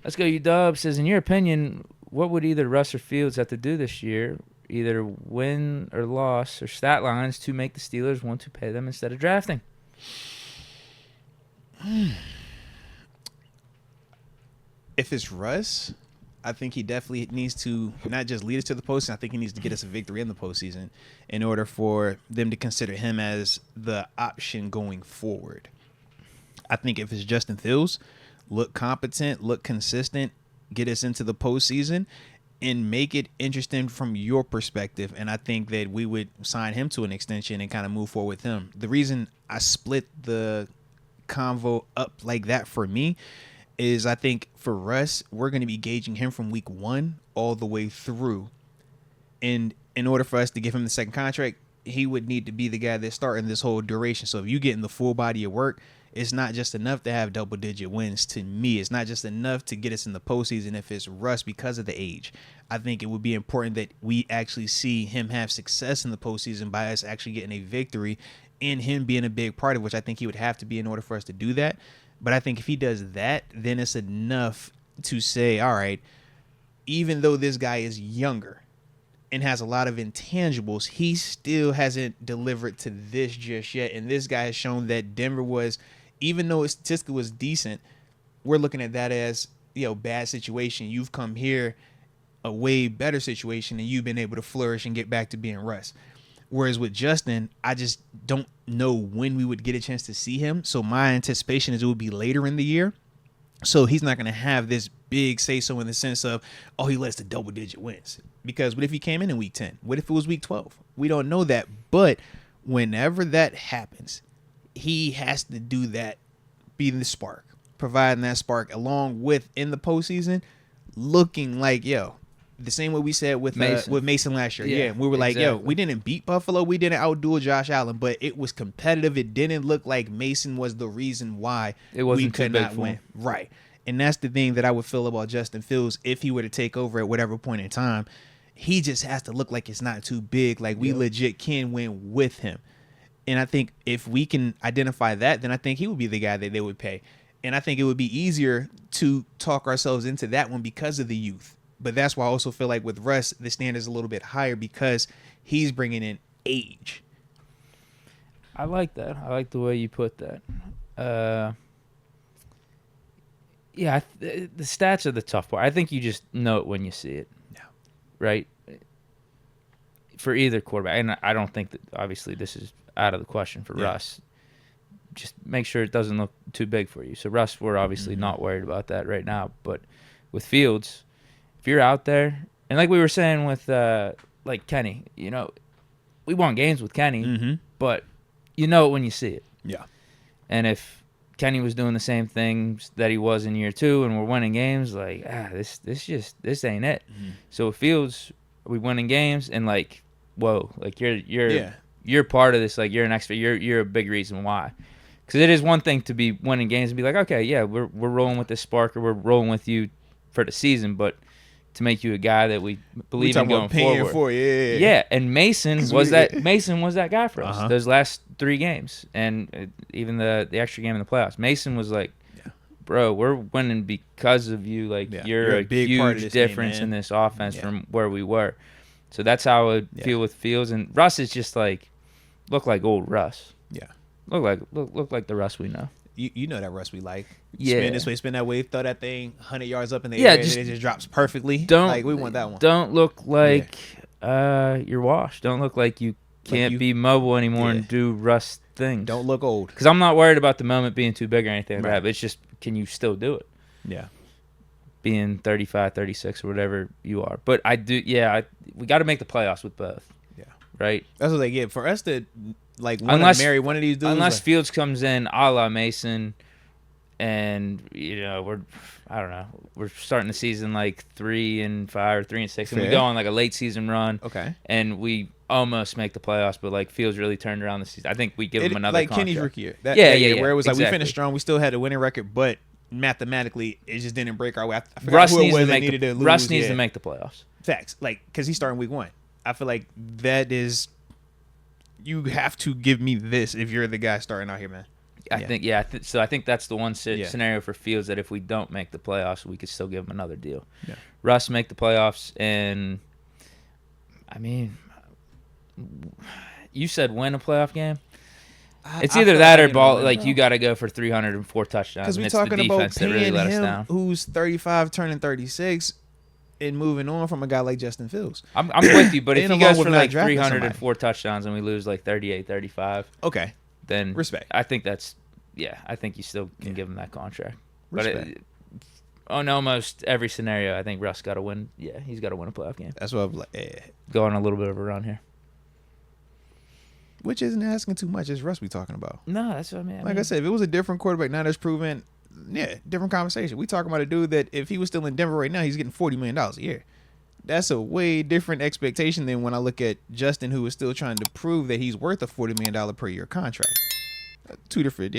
Let's go, UW says, in your opinion, what would either Russ or Fields have to do this year, either win or loss or stat lines, to make the Steelers want to pay them instead of drafting? If it's Russ, I think he definitely needs to not just lead us to the postseason. I think he needs to get us a victory in the postseason in order for them to consider him as the option going forward. I think if it's Justin Fields, look competent, look consistent, get us into the postseason, and make it interesting from your perspective. And I think that we would sign him to an extension and kind of move forward with him. The reason I split the convo up like that for me is I think for Russ, we're going to be gauging him from week 1 all the way through. And in order for us to give him the second contract, he would need to be the guy that's starting this whole duration. So if you get in the full body of work, it's not just enough to have double-digit wins to me. It's not just enough to get us in the postseason if it's Russ because of the age. I think it would be important that we actually see him have success in the postseason by us actually getting a victory and him being a big part of which I think he would have to be in order for us to do that. But I think if he does that, then it's enough to say, all right, even though this guy is younger and has a lot of intangibles, he still hasn't delivered to this just yet. And this guy has shown that Denver was, even though his statistically was decent, we're looking at that as, bad situation. You've come here a way better situation and you've been able to flourish and get back to being Russ. Whereas with Justin, I just don't know when we would get a chance to see him. So my anticipation is it would be later in the year. So he's not going to have this big say-so in the sense of, oh, he led us to double-digit wins. Because what if he came in week 10? What if it was week 12? We don't know that. But whenever that happens, he has to do that, be the spark, providing that spark along with in the postseason, looking like, the same way we said with Mason last year. Yeah, we were like, exactly. We didn't beat Buffalo. We didn't outduel Josh Allen, but it was competitive. It didn't look like Mason was the reason why we could not win. Right. And that's the thing that I would feel about Justin Fields if he were to take over at whatever point in time. He just has to look like it's not too big. Like we legit can win with him. And I think if we can identify that, then I think he would be the guy that they would pay. And I think it would be easier to talk ourselves into that one because of the youth. But that's why I also feel like with Russ, the standard is a little bit higher because he's bringing in age. I like that. I like the way you put that. The stats are the tough part. I think you just know it when you see it. Yeah. Right? For either quarterback. And I don't think that, obviously, this is out of the question for Russ. Just make sure it doesn't look too big for you. So, Russ, we're obviously not worried about that right now. But with Fields, if you're out there, and like we were saying with like Kenny, we won games with Kenny, but you know it when you see it. Yeah. And if Kenny was doing the same things that he was in year 2 and we're winning games, like, this ain't it. So with Fields, we winning games and like, whoa, like you're part of this, like you're an expert, you're a big reason why. Because it is one thing to be winning games and be like, okay, yeah, we're rolling with this spark or we're rolling with you for the season, but to make you a guy that we believe in going forward. Yeah, and Mason was that guy for us those last 3 games, and even the extra game in the playoffs. Mason was like, bro, we're winning because of you. Like you're a big huge difference in this offense from where we were. So that's how I would feel with Fields. And Russ is just like look like old Russ. Yeah, look like the Russ we know. You know that Russ we like. Spin this way, spin that way, throw that thing 100 yards up in the air, and it just drops perfectly. We want that one. Don't look like you're washed. Don't look like you can't be mobile anymore and do Russ things. Don't look old. Because I'm not worried about the moment being too big or anything like that. But it's just, can you still do it? Yeah. Being 35, 36, or whatever you are. But I do, we got to make the playoffs with both. Yeah. Right? That's what they get. For us to... marry one of these dudes. Unless Fields comes in a la Mason, and we're starting the season like 3-5 or 3-6, and we go on like a late season run. Okay. And we almost make the playoffs, but like Fields really turned around the season. I think we give him another like contract. Kenny's rookie year. That year where it was like we finished strong, we still had a winning record, but mathematically it just didn't break our way. Russ needs to make the playoffs. Facts, because he's starting week 1. I feel like that is. You have to give me this if you're the guy starting out here, man. I think so. I think that's the one Yeah. scenario for Fields that if we don't make the playoffs, we could still give him another deal. Yeah. Russ make the playoffs, and I mean, you said win a playoff game. It's either that or ball. Like you got to go for 304 touchdowns. Because we're it's the talking about defense that really paying let us him, down. who's 35, turning 36, and moving on from a guy like Justin Fields. I'm with you, but if And he goes along for with like not drafting 304 touchdowns and we lose like 38, 35, Okay, then respect. I think that's I think you still can give him that contract. Respect. But on almost every scenario, I think Russ got to win. Yeah, he's got to win a playoff game. That's what I'm like. Go on a little bit of a run here. Which isn't asking too much. It's Russ we talking about. No, that's what I mean. Like I said, if it was a different quarterback, not as proven, different conversation. We talking about a dude that if he was still in Denver right now, he's getting $40 million a year. That's a way different expectation than when I look at Justin, who is still trying to prove that he's worth a $40 million per year contract. Two different,